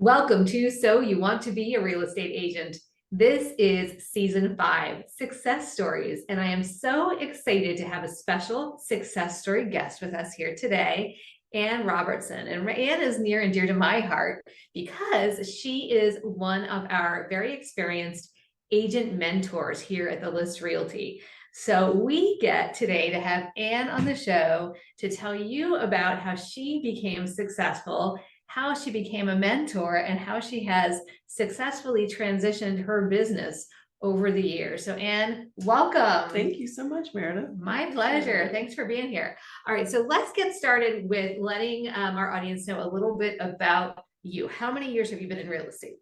Welcome to So You Want to Be a Real Estate Agent. This is season 5, Success Stories, and I am so excited to have a special success story guest with us here today, Ann Robertson. And Ann is near and dear to my heart because she is one of our very experienced agent mentors here at the List Realty. So we get today to have Ann on the show to tell you about how she became successful, how she became a mentor, and how she has successfully transitioned her business over the years. So Ann, welcome. Thank you so much, Meredith. My pleasure. Thanks for being here. All right, so let's get started with letting our audience know a little bit about you. How many years have you been in real estate?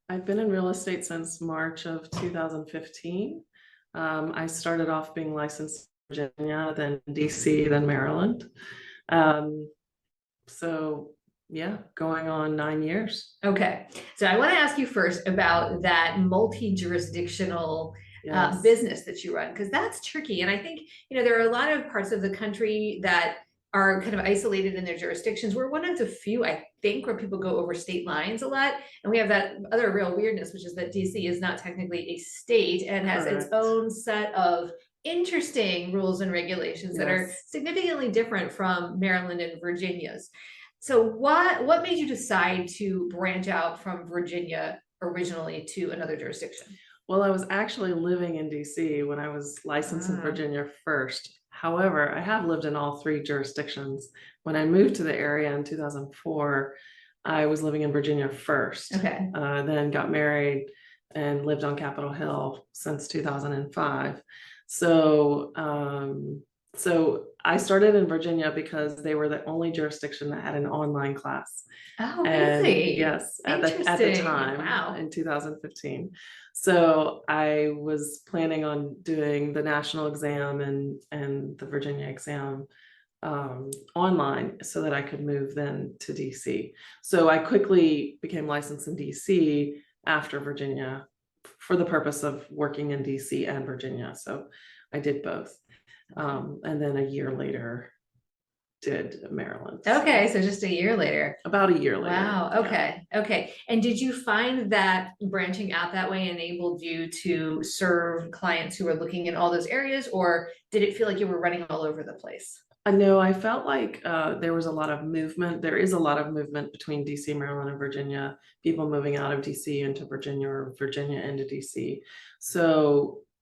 I've been in real estate since March of 2015. I started off being licensed in Virginia, then DC, then Maryland. So yeah, going on 9 years. Okay, so I want to ask you first about that multi-jurisdictional Yes. business that you run, because that's tricky. And I think, there are a lot of parts of the country that are kind of isolated in their jurisdictions. We're one of the few, I think, where people go over state lines a lot. And we have that other real weirdness, which is that DC is not technically a state and has its Correct. own set of interesting rules and regulations that are significantly different from Maryland and Virginia's. So what made you decide to branch out from Virginia originally to another jurisdiction? Well, I was actually living in DC when I was licensed in Virginia first. However, I have lived in all 3 jurisdictions. When I moved to the area in 2004, I was living in Virginia first. Okay. Then got married and lived on Capitol Hill since 2005. So I started in Virginia because they were the only jurisdiction that had an online class. Oh, And really? yes, at the time, Wow. in 2015. So I was planning on doing the national exam and the Virginia exam online so that I could move then to DC. So I quickly became licensed in DC after Virginia for the purpose of working in DC and Virginia. So I did both. And then a year later did Maryland. Okay, so just a year later. About a year later. Wow. Okay. Yeah. Okay. And did you find that branching out that way enabled you to serve clients who were looking in all those areas, or did it feel like you were running all over the place? No, I felt like there was a lot of movement. There is a lot of movement between DC, Maryland, and Virginia, people moving out of DC into Virginia or Virginia into DC.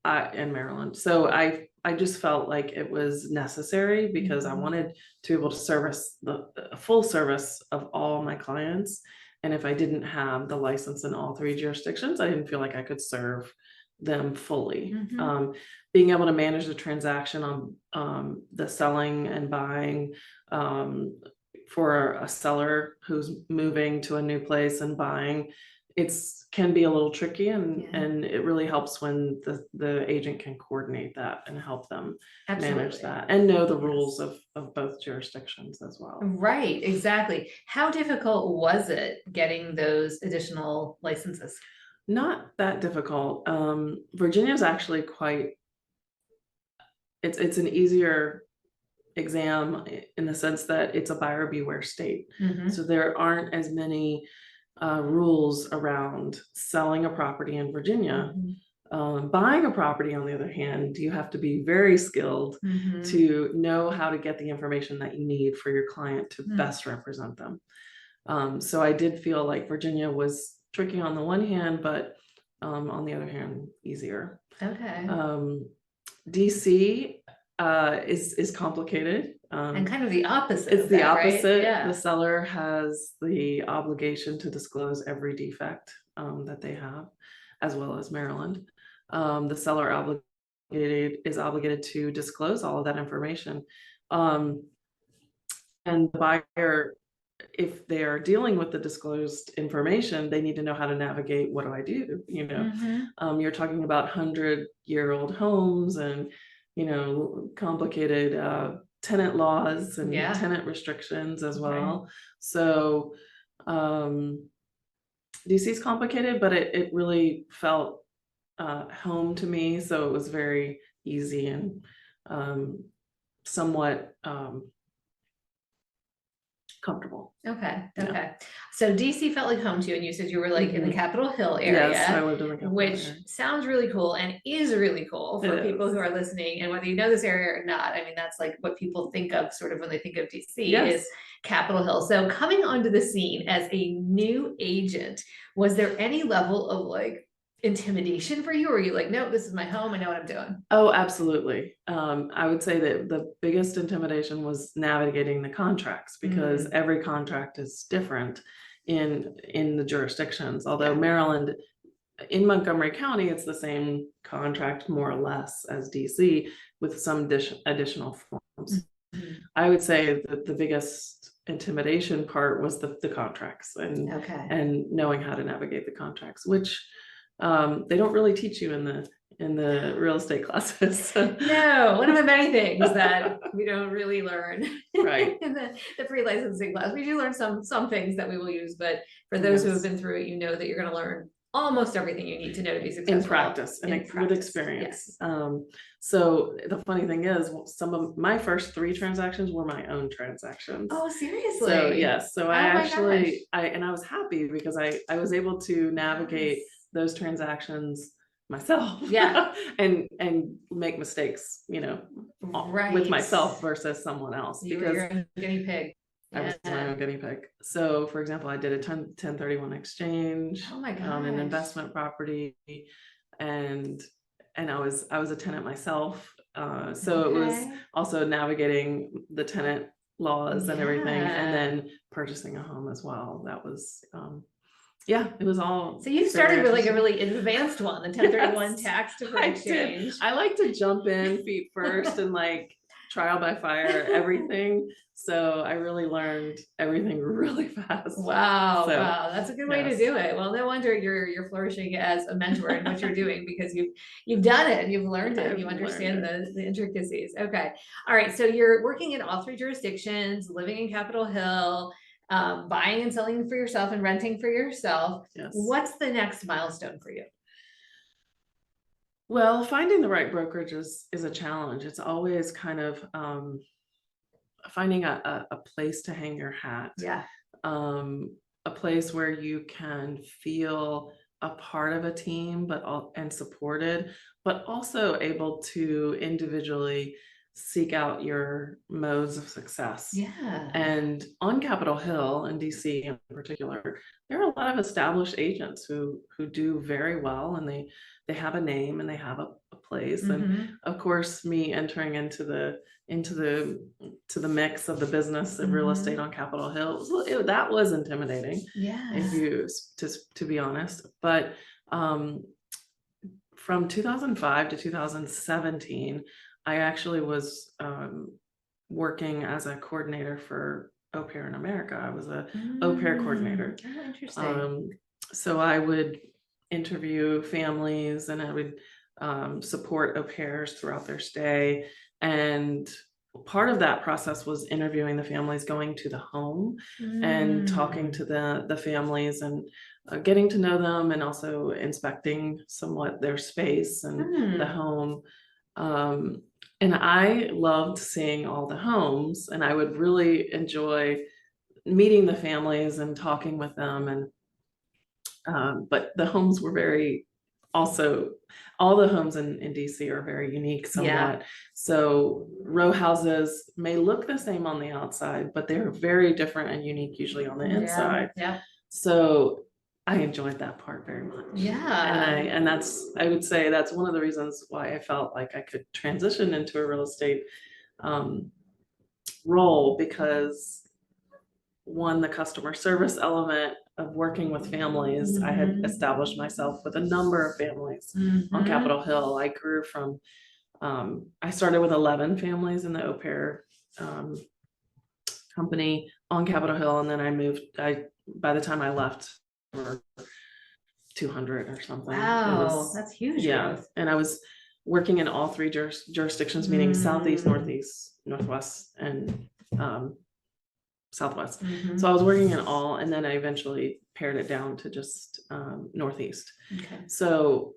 And Maryland. So I just felt like it was necessary because I wanted to be able to service the full service of all my clients. And if I didn't have the license in all 3 jurisdictions, I didn't feel like I could serve them fully. Being able to manage the transaction on the selling and buying for a seller who's moving to a new place and buying, can be a little tricky, and it really helps when the agent can coordinate that and help them manage that and know the rules of both jurisdictions as well. Right, exactly. How difficult was it getting those additional licenses? Not that difficult. Virginia is actually it's an easier exam in the sense that it's a buyer beware state. So there aren't as many rules around selling a property in Virginia. Buying a property, on the other hand, you have to be very skilled to know how to get the information that you need for your client to best represent them. So I did feel like Virginia was tricky on the one hand, but on the other hand, easier. Okay. DC is complicated. And kind of the opposite. It's the opposite. Right? Yeah. The seller has the obligation to disclose every defect that they have, as well as Maryland. The seller is obligated to disclose all of that information. And the buyer, if they are dealing with the disclosed information, they need to know how to navigate. What do I do? You're talking about 100-year-old homes and complicated tenant laws and tenant restrictions as well. Right. So DC is complicated, but it really felt home to me. So it was very easy and somewhat comfortable. Okay, Yeah. okay. So DC felt like home to you, and you said you were like in the Mhm. Capitol Hill Yes, I area, lived in the Capitol which area. sounds really cool and is really cool for It people is. who are listening. And whether you know this area or not, I mean, that's like what people think of sort of when they think of DC Yes. is Capitol Hill. So coming onto the scene as a new agent, was there any level of like intimidation for you? Or were you like, no, this is my home, I know what I'm doing? Oh, absolutely. I would say that the biggest intimidation was navigating the contracts, because every contract is different in the jurisdictions. Although Yeah. Maryland, in Montgomery County, it's the same contract more or less as DC, with some additional forms. Mhm. I would say that the biggest intimidation part was the contracts Okay. and knowing how to navigate the contracts, which they don't really teach you in the real estate classes. No, one of the many things that we don't really learn Right. in the pre-licensing class. We do learn some things that we will use, but for those who have Yes. been through it, you know that you're gonna learn almost everything you need to know to be successful. In practice and with practice, experience. yes. So the funny thing is, some of my first 3 transactions were my own transactions. Oh, seriously? So yes, so I Oh my actually, gosh. I was happy because I was able to navigate Yes. those transactions myself. Yeah. and make mistakes, with myself Right. versus someone else, You were because your own guinea pig. I was my Yeah. own guinea pig. So for example, I did a 1031 exchange Oh my on an gosh. investment property, and I was a tenant myself. So it was Okay. also navigating the tenant laws and everything, and Yeah. then purchasing a home as well. That was yeah, it was all So you very started with like a interesting. really advanced one, the 1031 Yes, tax deferred I did. exchange. I like to jump in feet first and like trial by fire everything. So I really learned everything really fast. Wow, So, wow, that's a good way to yes. do it. Well, no wonder you're flourishing as a mentor in what you're doing, because you've done it, you've learned it, I've you learned understand it. the intricacies. Okay. All right. So you're working in all 3 jurisdictions, living in Capitol Hill, buying and selling for yourself and renting for yourself. Yes. What's the next milestone for you? Well, finding the right brokerage is a challenge. It's always kind of finding a place to hang your hat. Yeah. A place where you can feel a part of a team, and supported, but also able to individually seek out your modes of success. Yeah. And on Capitol Hill in DC in particular, there are a lot of established agents who do very well, and they have a name and they have a place. And Mhm. of course, me entering into the mix of the business of real estate on Capitol Hill, that was intimidating, Yeah. if you to be honest. But from 2005 to 2017, I actually was working as a coordinator for Au Pair in America. I was a au pair coordinator. Oh, interesting. So I would interview families, and I would support au pairs throughout their stay. And part of that process was interviewing the families, going to the home and talking to the families, and getting to know them, and also inspecting somewhat their space and the home. And I loved seeing all the homes, and I would really enjoy meeting the families and talking with them. And but the homes were very, also, all the homes in DC are very unique somewhat. Yeah. So row houses may look the same on the outside, but they're very different and unique usually on the inside. Yeah. So I enjoyed that part very much. Yeah. And I would say that's one of the reasons why I felt like I could transition into a real estate role, because one, the customer service element of working with families. I had established myself with a number of families on Capitol Hill. I grew from, I started with 11 families in the au pair company on Capitol Hill, and then by the time I left, there were 200 or something. Wow, that's huge growth. And I was working in all 3 jurisdictions, meaning Southeast, Northeast, Northwest, and Southwest. So I was working in all, and then I eventually pared it down to just Northeast. Okay. So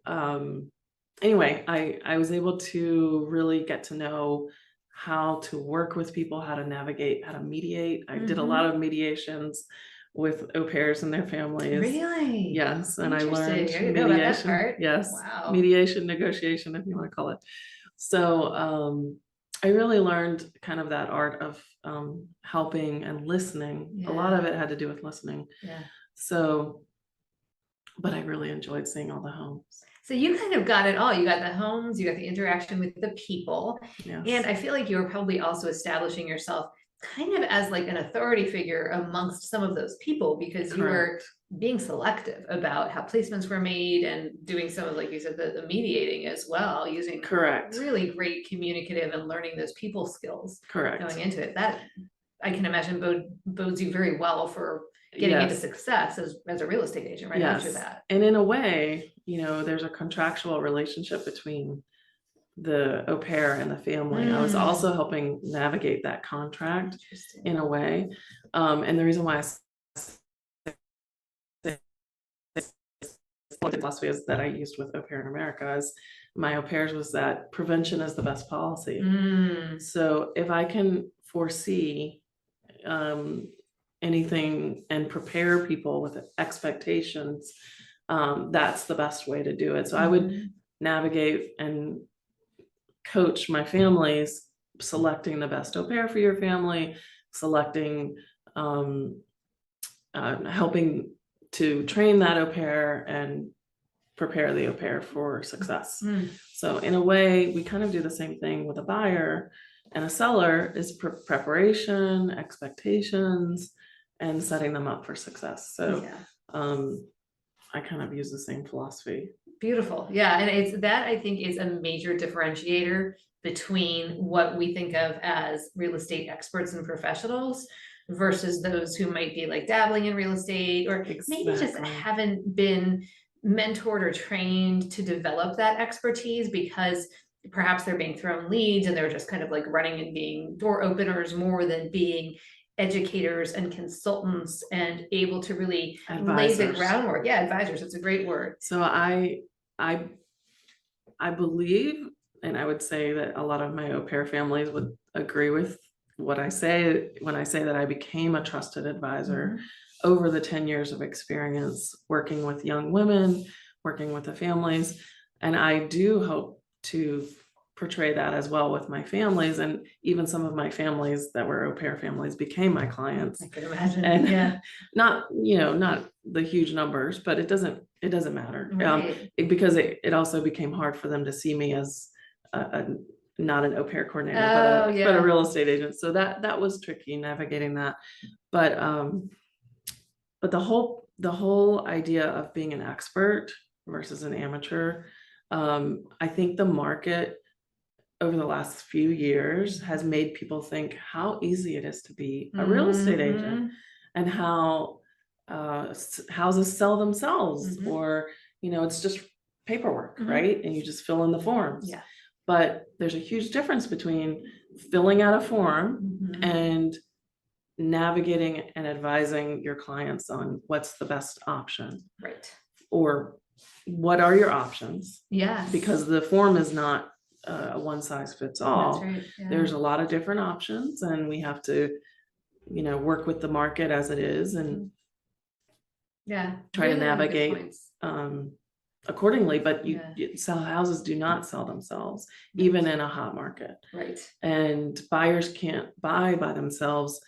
anyway, I was able to really get to know how to work with people, how to navigate, how to mediate. I did a Mhm. lot of mediations with au pairs and their families. Really? Yes, and I learned Interesting. I didn't know about that mediation. part. Yes, Wow. mediation, negotiation, if you want to call it. So I really learned kind of that art of helping and listening. A lot of Yeah. it had to do with listening. Yeah. So, but I really enjoyed seeing all the homes. So you kind of got it all. You got the homes, you got the interaction with the people. Yes. And I feel like you were probably also establishing yourself kind of as like an authority figure amongst some of those people, because you were Correct. being selective about how placements were made and doing some of, like you said, the mediating as well, using Correct. really great communicative and learning those people skills Correct. going into it. That I can imagine bodes you very well for getting into Yes. success as a real estate agent right after that. And in a way, you know, there's a contractual relationship between the au pair and the family. I was also helping navigate that contract Interesting. in a way. And the reason why I say one of the philosophies that I used with Au Pair in America is my au pairs was that prevention is the best policy. So if I can foresee anything and prepare people with expectations, that's the best way to do it. So I would navigate and coach my families, selecting the best au pair for your family, selecting, helping to train that au pair and prepare the au pair for success. So in a way, we kind of do the same thing with a buyer and a seller, is preparation, expectations, and setting them up for success. So I kind of use the same philosophy. Beautiful. Yeah. And it's that, I think, is a major differentiator between what we think of as real estate experts and professionals versus those who might be like dabbling in real estate, or maybe just haven't been mentored or trained to develop that expertise, because perhaps they're being thrown leads and they're just kind of like running and being door openers more than being educators and consultants and able to really lay the groundwork. Yeah, advisors, it's a great word. So I believe, and I would say that a lot of my au pair families would agree with what I say when I say that I became a trusted advisor over the 10 years of experience working with young women, working with the families. And I do hope to portray that as well with my families, and even some of my families that were au pair families became my clients. I can imagine. And yeah, not, you know, not the huge numbers, but it doesn't matter. right. Because it also became hard for them to see me as not an au pair coordinator, but a real estate agent. So that was tricky navigating that. But the whole idea of being an expert versus an amateur, I think the market over the last few years has made people think how easy it is to be a real estate agent, and how houses sell themselves, or, you know, it's just paperwork, right? And you just fill in the forms. Yeah. But there's a huge difference between filling out a form and navigating and advising your clients on what's the best option. Right. Or what are your options? Yes. Because the form is not a one size fits all. That's right. Yeah. There's a lot of different options, and we have to, you know, work with the market as it is and try to navigate accordingly. But sell houses do not sell themselves, even in a hot market. Right. And buyers can't buy by themselves,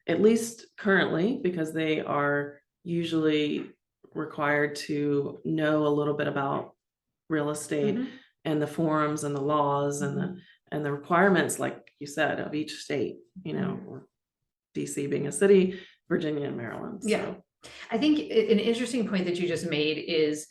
at least currently, because they are usually required to know a little bit about real estate and the forums and the laws and the requirements, like you said, of each state, you know, or DC being a city, Virginia and Maryland. Yeah. I think an interesting point that you just made is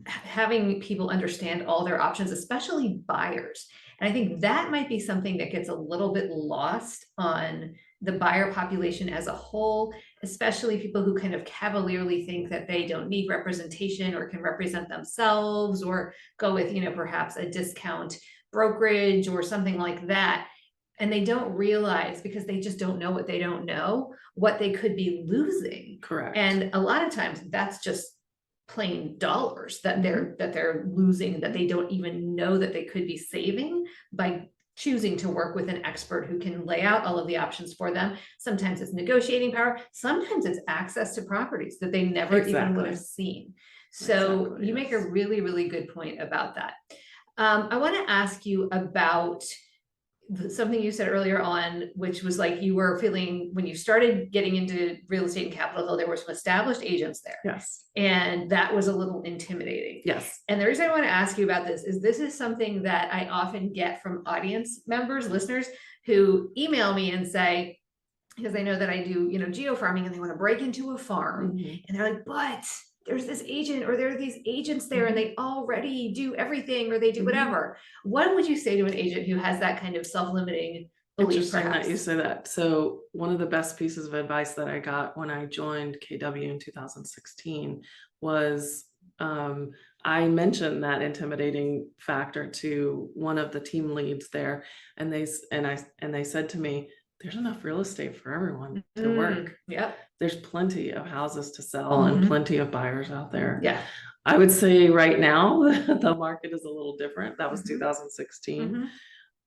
having people understand all their options, especially buyers. And I think that might be something that gets a little bit lost on the buyer population as a whole, especially people who kind of cavalierly think that they don't need representation or can represent themselves, or go with, you know, perhaps a discount brokerage or something like that. And they don't realize, because they just don't know what they don't know, what they could be losing. Correct. And a lot of times that's just plain dollars that they're losing, that they don't even know that they could be saving by choosing to work with an expert who can lay out all of the options for them. Sometimes it's negotiating power, sometimes it's access to properties that they never even would Exactly. have seen. So Exactly, you make a yes. really, really good point about that. I want to ask you about something you said earlier on, which was like you were feeling when you started getting into real estate in Capitol Hill, there were some established agents there. Yes. And that was a little intimidating. Yes. And the reason I want to ask you about this is something that I often get from audience members, listeners who email me and say, because they know that I do, geo farming, and they want to break into a farm, Mhm. and they're like, but there's this agent or there are these agents there and they already do everything or they do whatever. What would you say to an agent who has that kind of self-limiting belief, Interesting perhaps? that you say that. So one of the best pieces of advice that I got when I joined KW in 2016 was I mentioned that intimidating factor to one of the team leads there, and they said to me, "There's enough real estate for everyone to work. Yep. There's plenty of houses to sell and plenty of buyers out there." Yeah. I would say right now the market is a little different. That was 2016,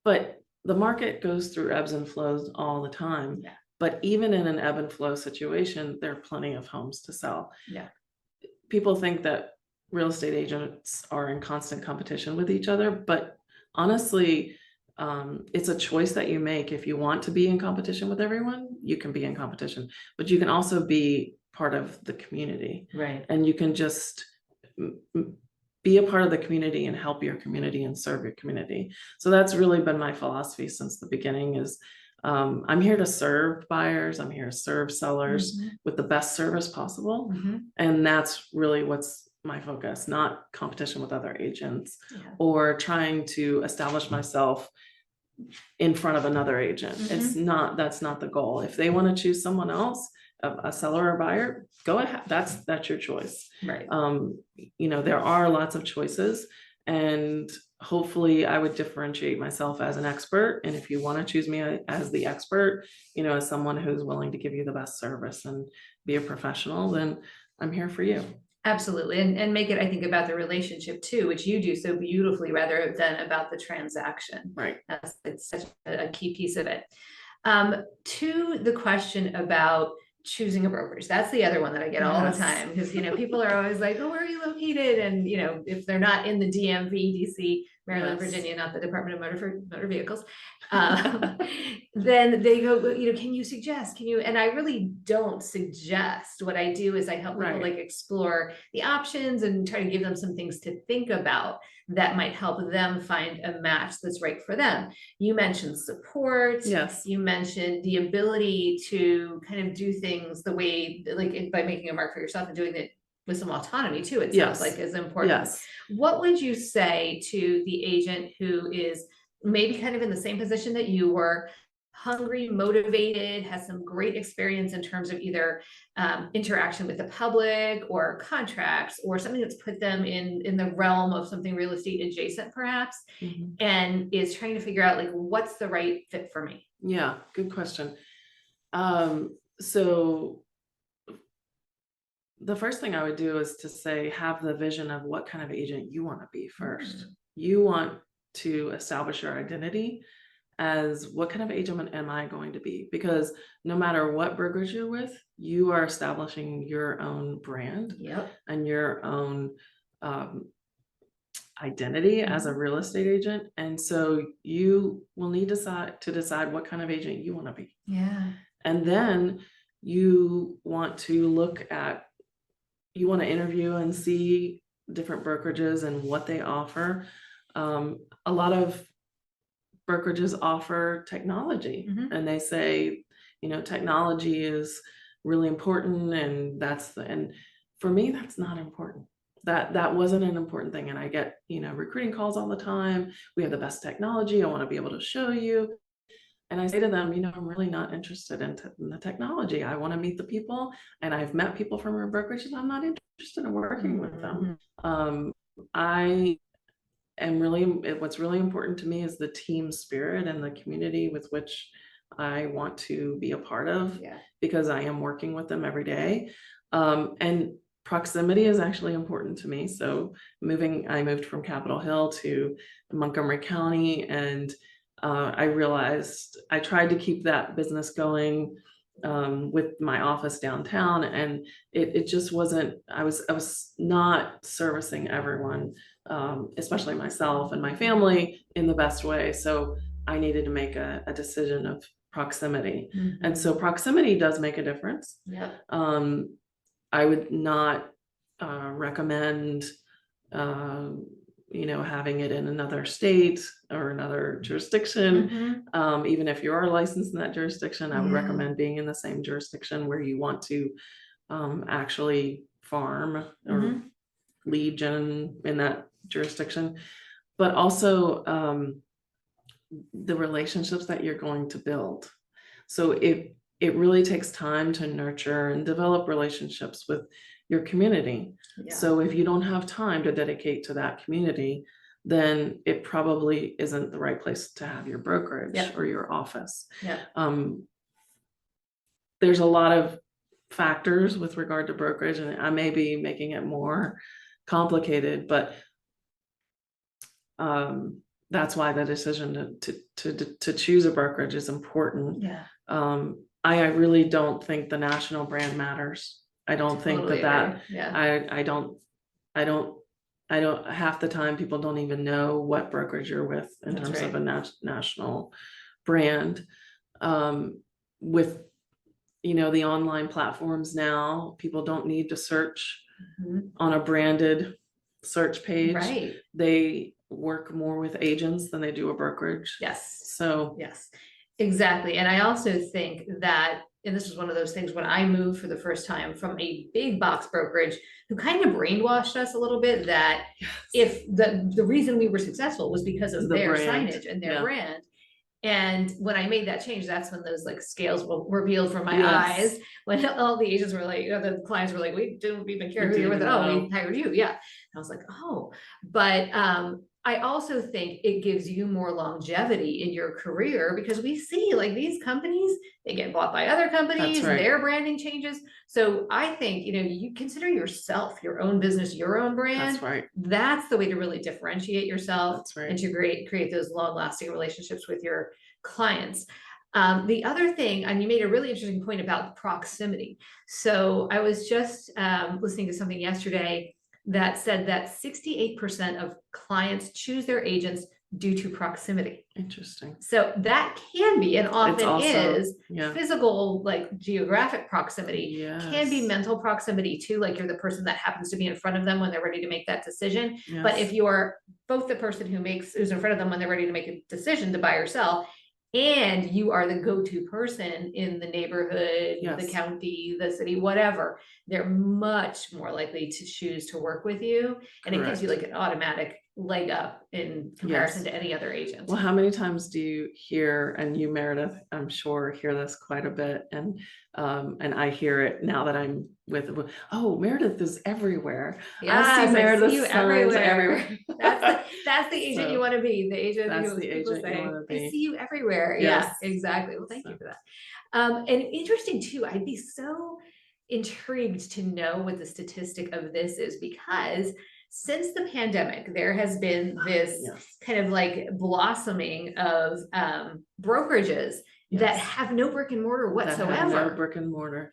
but the market goes through ebbs and flows all the time. Yeah. But even in an ebb and flow situation, there are plenty of homes to sell. Yeah. People think that real estate agents are in constant competition with each other, but honestly, it's a choice that you make. If you want to be in competition with everyone, you can be in competition, but you can also be part of the community. Right. And you can just be a part of the community and help your community and serve your community. So that's really been my philosophy since the beginning is I'm here to serve buyers. I'm here to serve sellers with the best service possible. And that's really what's my focus, not competition with other agents or trying to establish myself in front of another agent. That's not the goal. If they want to choose someone else, a seller or buyer, go ahead. That's your choice. Right. There are lots of choices, and hopefully I would differentiate myself as an expert. And if you want to choose me as the expert, as someone who's willing to give you the best service and be a professional, then I'm here for you. Absolutely. And make it, I think, about the relationship too, which you do so beautifully rather than about the transaction. Right. It's such a key piece of it. To the question about choosing a brokerage, that's the other one that I get all the time, because people are always like, oh, where are you located? And if they're not in the DMV, DC, Maryland, Virginia, not the Department of Motor Vehicles, then they go, can you suggest, and I really don't suggest. What I do is I help people like explore the options and try to give them some things to think about that might help them find a match that's right for them. You mentioned support. Yes. You mentioned the ability to kind of do things the way, like by making a mark for yourself and doing it with some autonomy too, it sounds like is important. Yes. What would you say to the agent who is maybe kind of in the same position that you were, hungry, motivated, has some great experience in terms of either interaction with the public or contracts or something that's put them in the realm of something real estate adjacent perhaps, and is trying to figure out like, what's the right fit for me? Yeah, good question. So the first thing I would do is to say, have the vision of what kind of agent you want to be first. You want to establish your identity as what kind of agent am I going to be? Because no matter what brokerage you're with, you are establishing your own brand and your own identity as a real estate agent. And so you will need to decide what kind of agent you want to be. And then you want to interview and see different brokerages and what they offer. A lot of brokerages offer technology and they say, technology is really important, and for me, that's not important. That wasn't an important thing. And I get, recruiting calls all the time. We have the best technology. I want to be able to show you. And I say to them, I'm really not interested in the technology. I want to meet the people, and I've met people from our brokerage and I'm not interested in working with them. What's really important to me is the team spirit and the community with which I want to be a part of, because I am working with them every day. And proximity is actually important to me. So I moved from Capitol Hill to Montgomery County, and I realized I tried to keep that business going with my office downtown, and it just wasn't, I was not servicing everyone, especially myself and my family, in the best way. So I needed to make a decision of proximity. And so proximity does make a difference. Yep. I would not recommend having it in another state or another jurisdiction. Even if you are licensed in that jurisdiction, I would recommend being in the same jurisdiction where you want to actually farm or lead gen in that jurisdiction. But also the relationships that you're going to build. So it really takes time to nurture and develop relationships with your community. Yeah. So if you don't have time to dedicate to that community, then it probably isn't the right place to have your brokerage or your office. There's a lot of factors with regard to brokerage, and I may be making it more complicated, but that's why the decision to choose a brokerage is important. I really don't think the national brand matters. I don't think that I don't half the time people don't even know what brokerage you're with in terms of a national brand. With the online platforms now, people don't need to search on a branded search page. They work more with agents than they do a brokerage. So exactly. And I also think that, and this is one of those things, when I moved for the first time from a big box brokerage who kind of brainwashed us a little bit, that if the reason we were successful was because of their brand. signage and their brand. And when I made that change, that's when those like scales were revealed from my eyes, when all the agents were like, the clients were like, we didn't even care who you're with. Oh, we hired you. And I was like, oh, but I also think it gives you more longevity in your career, because we see like these companies, they get bought by other companies, their branding changes. So I think, you consider yourself, your own business, your own brand. That's the way to really differentiate yourself and to create those long lasting relationships with your clients. The other thing, and you made a really interesting point about proximity. So I was just listening to something yesterday that said that 68% of clients choose their agents due to proximity. Interesting. So that can be, and often also, is, physical, like geographic proximity, can be mental proximity too. Like you're the person that happens to be in front of them when they're ready to make that decision. But if you are both the person who's in front of them when they're ready to make a decision to buy or sell, and you are the go-to person in the neighborhood, the county, the city, whatever, they're much more likely to choose to work with you. And it gives you like an automatic leg up in comparison to any other agent. Well, how many times do you hear, and you, Meredith, I'm sure hear this quite a bit, and I hear it now that I'm with, oh, Meredith is everywhere. I see Meredith's signs everywhere. That's the agent you want to be. The agent that's the agent say, you want to be. I see you everywhere. Yeah, exactly. Well, thank you for that. And interesting too, I'd be so intrigued to know what the statistic of this is, because since the pandemic, there has been this kind of like blossoming of brokerages that have no brick and mortar whatsoever. No brick and mortar.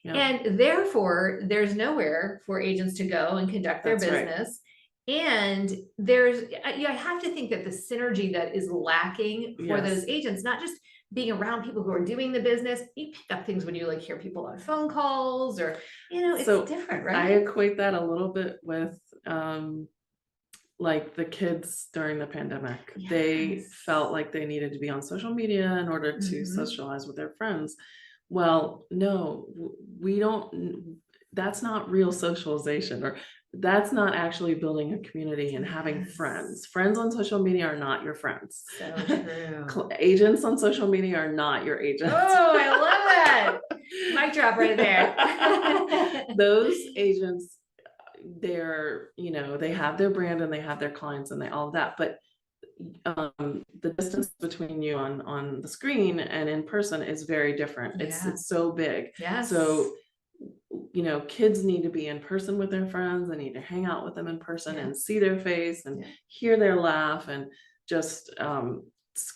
And therefore, there's nowhere for agents to go and conduct their business. And I have to think that the synergy that is lacking for those agents, not just being around people who are doing the business, you pick up things when you like hear people on phone calls, or it's different, right? I equate that a little bit with like the kids during the pandemic. They felt like they needed to be on social media in order to socialize with their friends. Well, no, we don't. That's not real socialization, or that's not actually building a community and having friends. Friends on social media are not your friends. So true. Agents on social media are not your agents. Oh, I love that. Mic drop right there. Those agents, they're, they have their brand and they have their clients and all of that, but the distance between you on the screen and in person is very different. It's so big. So kids need to be in person with their friends. They need to hang out with them in person and see their face and hear their laugh, and just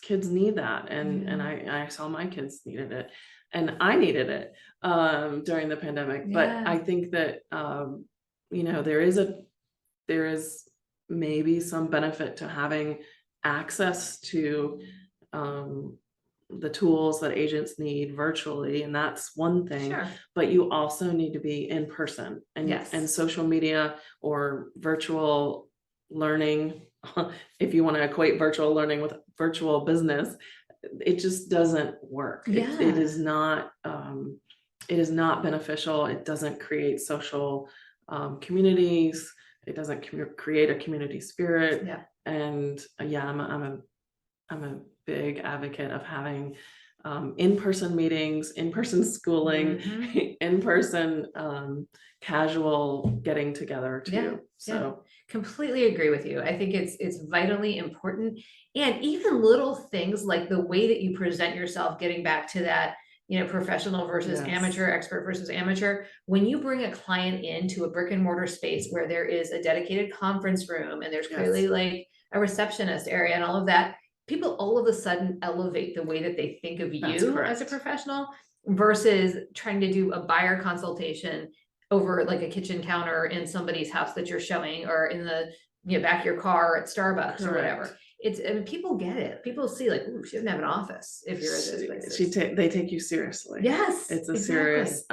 kids need that. And I saw my kids needed it, and I needed it during the pandemic. But I think that there is maybe some benefit to having access to the tools that agents need virtually, and that's one thing. Sure. But you also need to be in person, and Yes. and social media or virtual learning, if you want to equate virtual learning with virtual business, it just doesn't work. It is not beneficial. It doesn't create social communities. It doesn't create a community spirit. Yeah. And I'm a big advocate of having in-person meetings, in-person schooling, in-person casual getting together too. Yeah, So completely agree with you. I think it's vitally important. And even little things like the way that you present yourself, getting back to that, professional versus Yes. amateur, expert versus amateur. When you bring a client into a brick and mortar space where there is a dedicated conference room and there's clearly Yes. like a receptionist area and all of that, people all of a sudden elevate the way that they think of That's you as a correct. professional versus trying to do a buyer consultation over like a kitchen counter in somebody's house that you're showing, or in the back of your car at Starbucks or whatever. Correct. And people get it. People see like, ooh, she doesn't have an office if you're at those places. They take you seriously. Yes, It's a exactly. serious,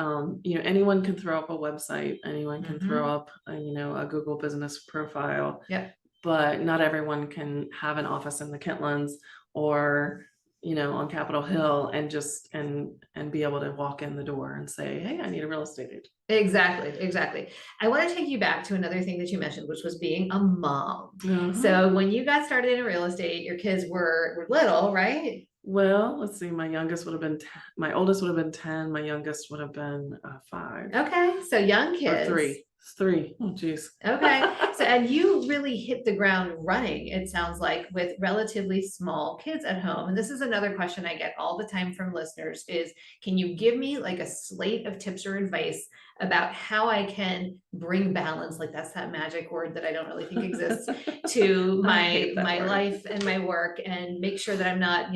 anyone can throw up a website, anyone can throw up a Google business profile. Yeah. But not everyone can have an office in the Kentlands or on Capitol Hill and just and be able to walk in the door and say, hey, I need a real estate agent. Exactly. I want to take you back to another thing that you mentioned, which was being a mom. So when you got started in real estate, your kids were little, right? Well, let's see. My oldest would have been 10. My youngest would have been 5. Okay, so young kids. Or 3. 3. Oh, geez. Okay. So, and you really hit the ground running, it sounds like, with relatively small kids at home. And this is another question I get all the time from listeners is, can you give me like a slate of tips or advice about how I can bring balance, like that's that magic word that I don't really think exists, to my life and my work, and make sure that I'm not,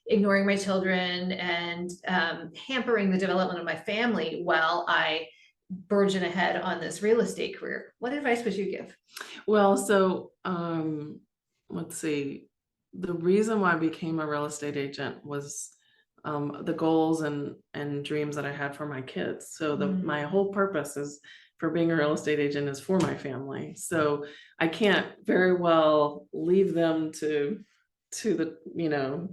ignoring my children and hampering the development of my family while I burgeon ahead on this real estate career. What advice would you give? Well, so let's see. The reason why I became a real estate agent was the goals and dreams that I had for my kids. So my whole purpose is for being a real estate agent is for my family. So I can't very well leave them to the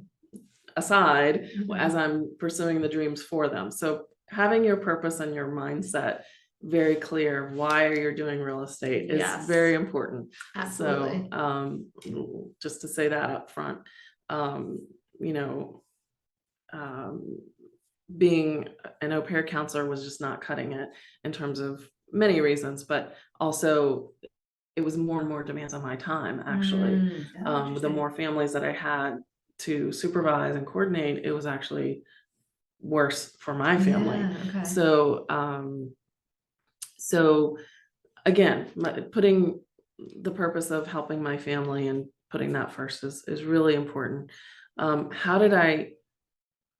aside as I'm pursuing the dreams for them. So having your purpose and your mindset very clear, why are you doing real estate, is very important. Absolutely. So just to say that up front, being an au pair counselor was just not cutting it in terms of many reasons, but also it was more and more demands on my time, actually. The more families that I had to supervise and coordinate, it was actually worse for my family. So again, putting the purpose of helping my family and putting that first is really important. How did I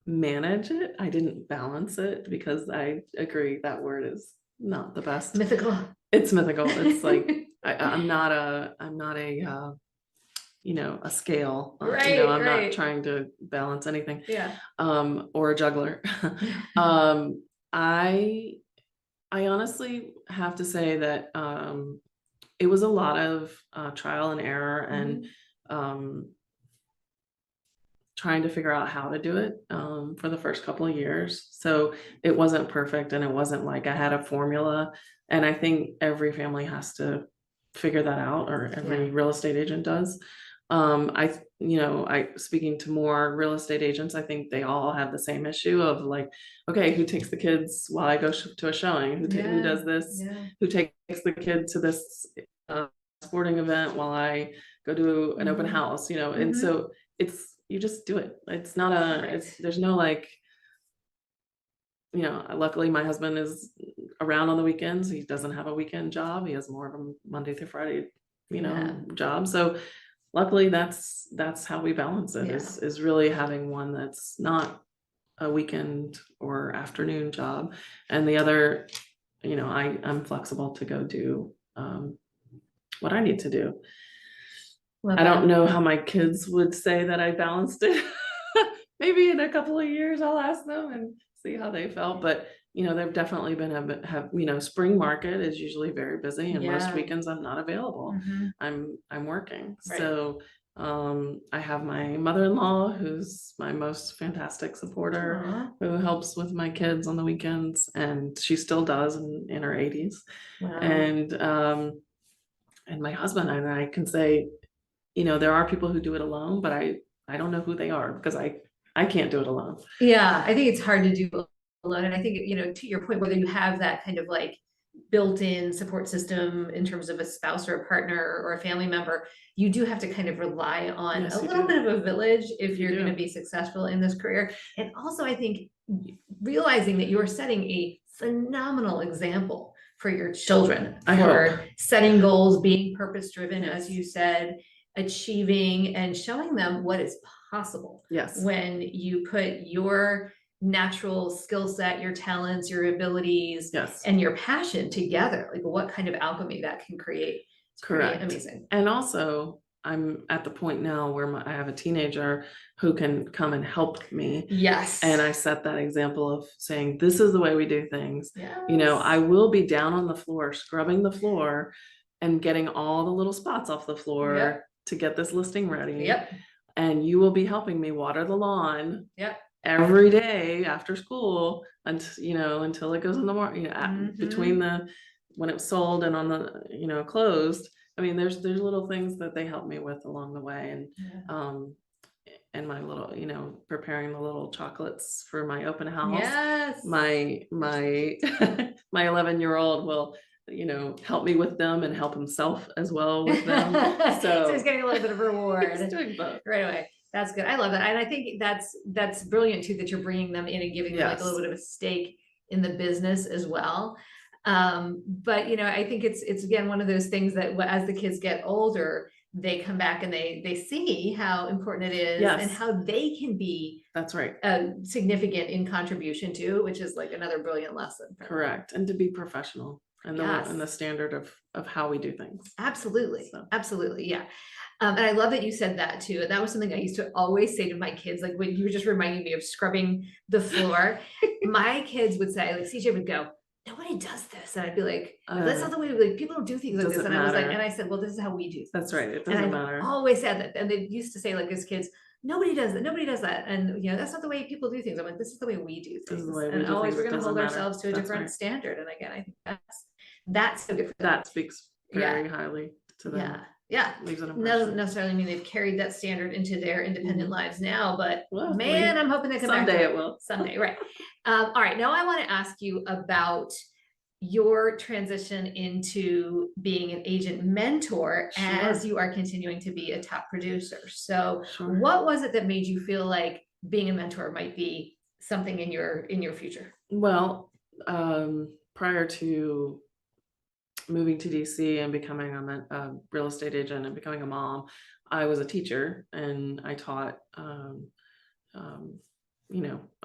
manage it? I didn't balance it, because I agree that word is not the best. Mythical. It's mythical. It's like I'm not a a scale. I'm not trying to balance anything. Or a juggler. I honestly have to say that it was a lot of trial and error and trying to figure out how to do it for the first couple of years. So it wasn't perfect, and it wasn't like I had a formula. And I think every family has to figure that out, or every real estate agent does. Speaking to more real estate agents, I think they all have the same issue of like, okay, who takes the kids while I go to a showing? Who does this? Who takes the kid to this sporting event while I go to an open house? And so you just do it. It's not there's no like, luckily my husband is around on the weekends. He doesn't have a weekend job. He has more of a Monday through Friday, job. So luckily that's how we balance it, Yeah. is really having one that's not a weekend or afternoon job, and the other, I'm flexible to go do what I need to do. Love I don't that. know how my kids would say that I balanced it. Maybe in a couple of years I'll ask them and see how they felt, but they've definitely been spring market is usually very busy, and most Yeah. weekends I'm not available. Mhm. I'm working. Right. So I have my mother-in-law who's my most fantastic supporter, Aw. who helps with my kids on the weekends, and she still does in her 80s. Wow. And my husband and I can say, there are people who do it alone, but I don't know who they are, because I can't do it alone. Yeah, I think it's hard to do alone. And I think, to your point, whether you have that kind of like built-in support system in terms of a spouse or a partner or a family member, you do have to kind of rely on Yes, a you little do. bit of a village if You you're going to do. be successful in this career. And also, I think realizing that you're setting a phenomenal example for your children I for hope. setting goals, being purpose-driven, as Yes. you said, achieving and showing them what is possible Yes. when you put your natural skill set, your talents, your abilities, Yes. and your passion together. Like what kind of alchemy that can create. It's Correct. pretty amazing. And also, I'm at the point now where I have a teenager who can come and help me. Yes. And I set that example of saying, this is the way we do things. Yes. I will be down on the floor, scrubbing the floor and getting all the little spots off the floor. Yep. To get this listing ready. Yep. And you will be helping me water the lawn. Yep. Every day after school until it goes in the morning, between when it was sold and on the closed. I mean, there's little things that they help me with along the way, and my little, preparing the little chocolates for my open house. Yes. My my 11-year-old will help me with them and help himself as well with them. So he's getting a little bit of reward. He's doing both. Right away. That's good. I love that. And I think that's brilliant too, that you're bringing them in and giving them like a little bit of a stake in the business as well. But I think it's again, one of those things that as the kids get older, they come back and they see how important it is. Yes. And how they can be That's right. Significant in contribution to, which is like another brilliant lesson. Correct. And to be professional and Yes. the standard of how we do things. Absolutely. So. Absolutely. Yeah. And I love that you said that too. And that was something I used to always say to my kids, like when you were just reminding me of scrubbing the floor, my kids would say, like CJ would go, nobody does this. And I'd be like, that's not the way, like people don't do things like this. And I was like, and I said, well, this is how we do things. That's right. It doesn't matter. I always said that. And they used to say like as kids, nobody does that. Nobody does that. And that's not the way people do things. I'm like, this is the way we do things. And always we're going to hold ourselves to a different standard. And again, I think that's so good for them. That speaks very highly to them. Yeah. Yeah. Doesn't necessarily mean they've carried that standard into their independent lives now, but man, I'm hoping they come back. Someday it will. Someday, right. All right. Now I want to ask you about your transition into being an agent mentor as you are continuing to be a top producer. So what was it that made you feel like being a mentor might be something in your future? Well, prior to moving to DC and becoming a real estate agent and becoming a mom, I was a teacher and I taught, I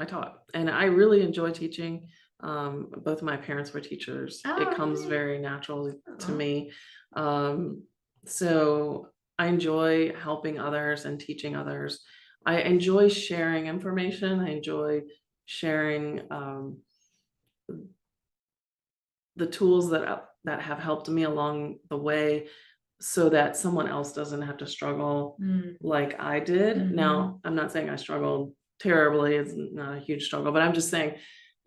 taught, and I really enjoy teaching. Both of my parents were teachers. It comes very natural to me. So I enjoy helping others and teaching others. I enjoy sharing information. I enjoy sharing the tools that have helped me along the way, so that someone else doesn't have to struggle like I did. Now, I'm not saying I struggled terribly. It's not a huge struggle, but I'm just saying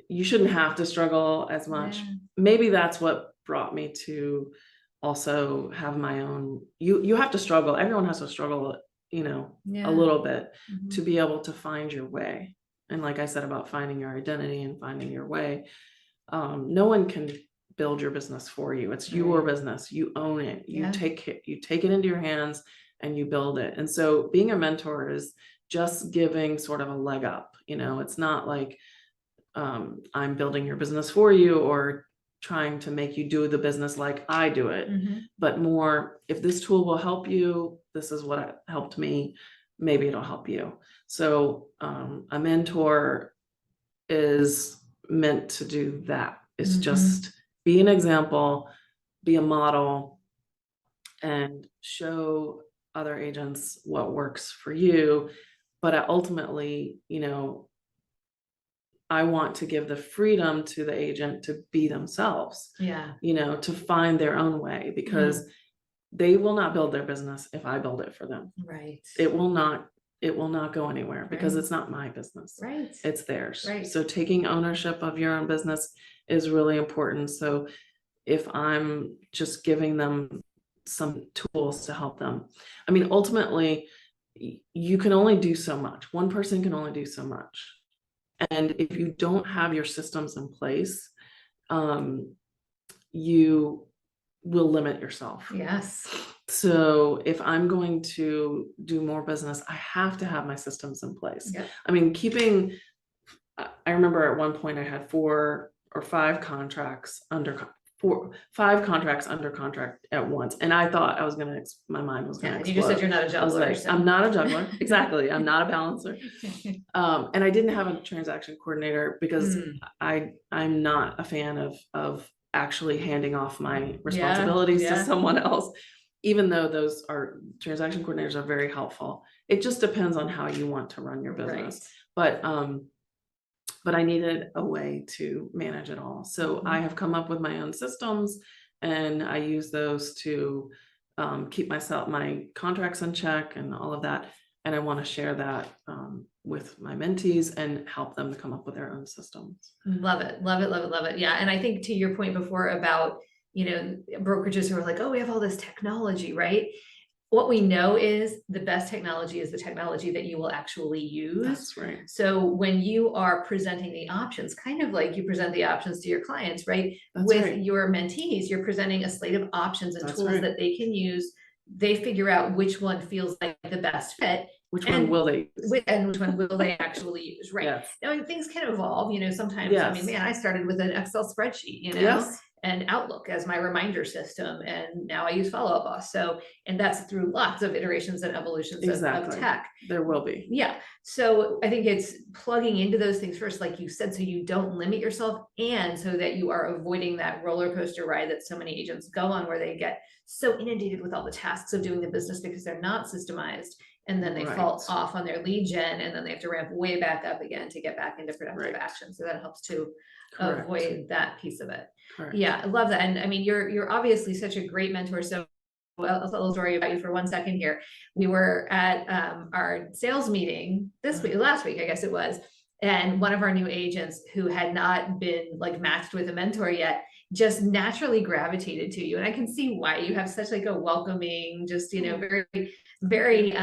you shouldn't have to struggle as much. Maybe that's what brought me to also have my own, you have to struggle. Everyone has to struggle, a little bit to be able to find your way. And like I said about finding your identity and finding your way, no one can build your business for you. It's your business. You own it. You take it into your hands and you build it. And so being a mentor is just giving sort of a leg up. It's not like I'm building your business for you or trying to make you do the business like I do it, but more, if this tool will help you, this is what helped me, maybe it'll help you. So a mentor is meant to do that. It's just be an example, be a model, and show other agents what works for you. But ultimately, I want to give the freedom to the agent to be themselves, Yeah. to find their own way, because they will not build their business if I build it for them. Right. It will not go anywhere, because it's not my business. Right. It's theirs. Right. So taking ownership of your own business is really important. So if I'm just giving them some tools to help them, I mean, ultimately, you can only do so much. One person can only do so much. And if you don't have your systems in place, you will limit yourself. Yes. So if I'm going to do more business, I have to have my systems in place. Yep. I mean, I remember at one point I had 4 or 5 contracts under 5 contracts under contract at once. And I thought I was my mind was going to explode. You just said you're not a juggler. I was like, so. I'm not a juggler. Exactly. I'm not a balancer. And I didn't have a transaction coordinator because I'm not a fan of actually handing off my responsibilities to someone else, even though those transaction coordinators are very helpful. It just depends on how you want to run your business. Right. But I needed a way to manage it all. So I have come up with my own systems, and I use those to keep my contracts in check and all of that. And I want to share that with my mentees and help them to come up with their own systems. Love it. Love it. Love it. Love it. Yeah. And I think to your point before about, brokerages who are like, oh, we have all this technology, right? What we know is the best technology is the technology that you will actually use. That's right. So when you are presenting the options, kind of like you present the options to your clients, right? That's With right. your mentees, you're presenting a slate of options and tools that they can use. They figure out which one feels like the best fit. Which one will they use? And which one will they actually use, right? Yes. Now, things can evolve, sometimes, I mean, man, I started with an Excel spreadsheet, and Outlook as my reminder system. And now I use Follow Up Boss. So, and that's through lots of iterations and evolutions of tech. There will be. Yeah. So I think it's plugging into those things first, like you said, so you don't limit yourself, and so that you are avoiding that roller coaster ride that so many agents go on, where they get so inundated with all the tasks of doing the business because they're not systemized. And then they fall off on their lead gen, and then they have to ramp way back up again to get back into productive action. So that helps to avoid that piece of it. Correct. Yeah, I love that. And I mean, you're obviously such a great mentor. So I'll tell a little story about you for 1 second here. We were at our sales meeting last week, I guess it was. And one of our new agents who had not been matched with a mentor yet, just naturally gravitated to you. And I can see why. You have such a welcoming, just, very, very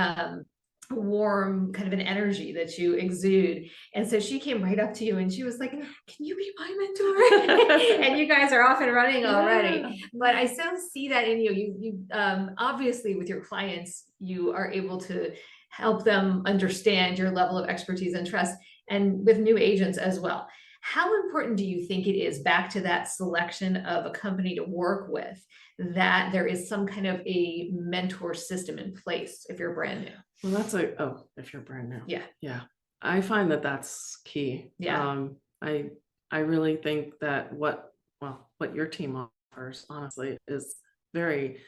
warm kind of an energy that you exude. And so she came right up to you and she was like, can you be my mentor? And you guys are off and running already. But I so see that in you. You obviously with your clients, you are able to help them understand your level of expertise and trust, and with new agents as well. How important do you think it is, back to that selection of a company to work with, that there is some kind of a mentor system in place if you're brand new? Well, if you're brand new. Yeah. Yeah. I find that that's key. Yeah. I really think that what your team offers, honestly, is very,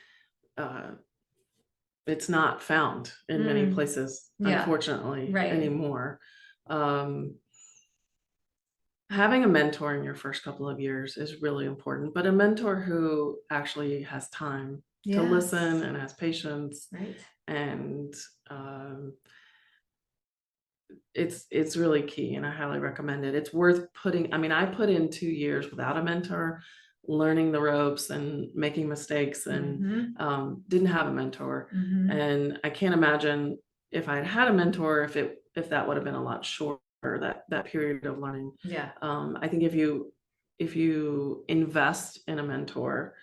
it's not found in many places, unfortunately, anymore. Having a mentor in your first couple of years is really important, but a mentor who actually has time to listen and has patience, and it's really key, and I highly recommend it. It's worth putting. I mean, I put in 2 years without a mentor, learning the ropes and making mistakes, and didn't have a mentor. And I can't imagine if I'd had a mentor, if that would have been a lot shorter, that period of learning. I think if you invest in a mentor,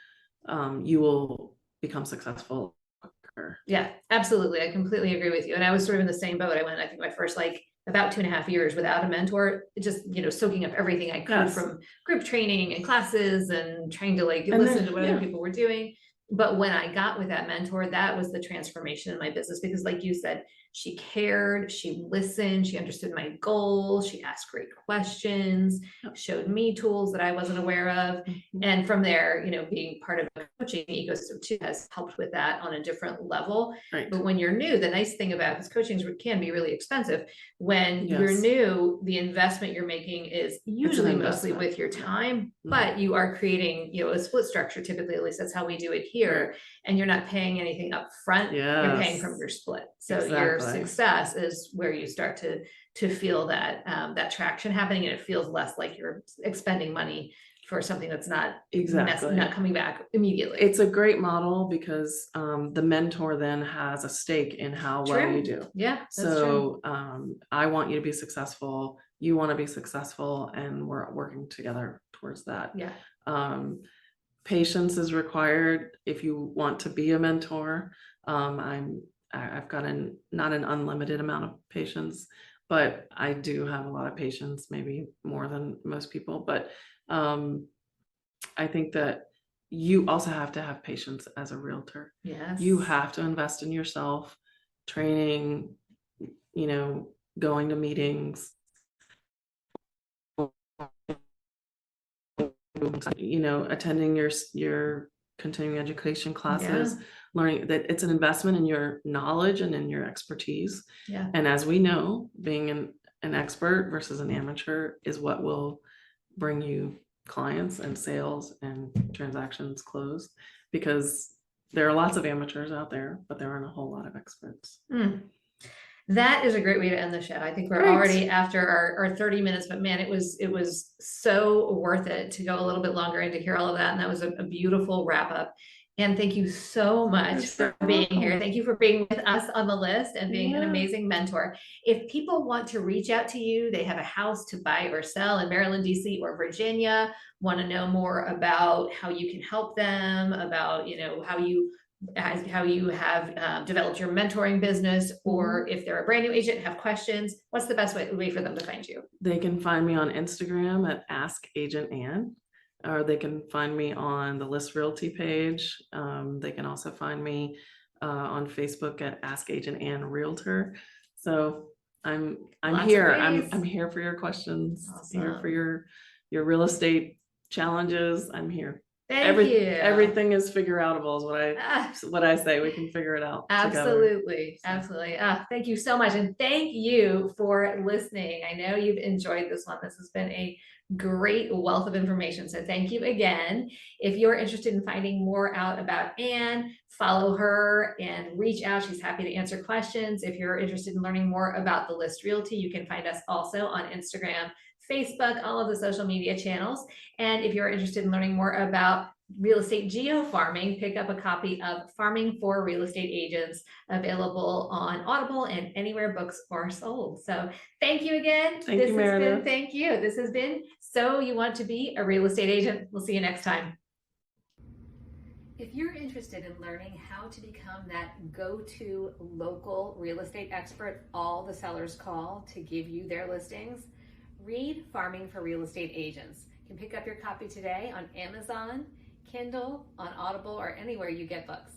you will become successful quicker. Yeah, absolutely. I completely agree with you. And I was sort of in the same boat. I went, I think, my first about 2.5 years without a mentor, just, soaking up everything I could from group training and classes, and trying to listen to what other people were doing. But when I got with that mentor, that was the transformation in my business because, like you said, she cared, she listened, she understood my goals, she asked great questions, showed me tools that I wasn't aware of. And from there, being part of a coaching ecosystem too has helped with that on a different level. Right. But when you're new, the nice thing about this coaching can be really expensive. When you're Yes. new, the investment you're making is usually mostly investment. with your time, Mhm. but you are creating, a split structure. Typically, at least that's how we do it here. Right. And you're not paying anything up front. You're paying Yes. from your split. So your Exactly. success is where you start to feel that that traction happening, and it feels less like you're expending money for something that's not Exactly. not coming back immediately. It's a great model because the mentor then has a stake in how well True. you do. Yeah, that's true. So I want you to be successful. You want to be successful, and we're working together towards that. Yeah. Patience is required if you want to be a mentor. I've got not an unlimited amount of patience, but I do have a lot of patience, maybe more than most people. But I think that you also have to have patience as a realtor. Yes. You have to invest in yourself, training, going to meetings, attending your continuing education classes, learning that it's an investment in your knowledge and in your expertise. Yeah. And as we know, being an expert versus an amateur is what will bring you clients and sales and transactions closed, because there are lots of amateurs out there, but there aren't a whole lot of experts. That is a great way to end the show. I think we're Great. already after our 30 minutes, but man, it was so worth it to go a little bit longer and to hear all of that. And that was a beautiful wrap up. And thank you so much for being here. Thank you for being with us on the list and being an amazing mentor. If people want to reach out to you, they have a house to buy or sell in Maryland, DC, or Virginia, want to know more about how you can help them, about how you have developed your mentoring business, or if they're a brand new agent, have questions, what's the best way for them to find you? They can find me on Instagram at Ask Agent Ann, or they can find me on the List Realty page. They can also find me on Facebook at Ask Agent Ann Realtor. So I'm here. I'm here for your questions. Awesome. Here for your real estate challenges. I'm here. Thank you. Everything is figure outable is what I say. We can figure it out. Absolutely. Together. Absolutely. Thank you so much. And thank you for listening. I know you've enjoyed this one. This has been a great wealth of information. So thank you again. If you're interested in finding more out about Ann, follow her and reach out. She's happy to answer questions. If you're interested in learning more about the List Realty, you can find us also on Instagram, Facebook, all of the social media channels. And if you're interested in learning more about real estate geo-farming, pick up a copy of Farming for Real Estate Agents, available on Audible and anywhere books are sold. So thank you again. Thank you, Meredith. Thank you. This has been So You Want to Be a Real Estate Agent. We'll see you next time. If you're interested in learning how to become that go-to local real estate expert all the sellers call to give you their listings, read Farming for Real Estate Agents. You can pick up your copy today on Amazon, Kindle, on Audible, or anywhere you get books.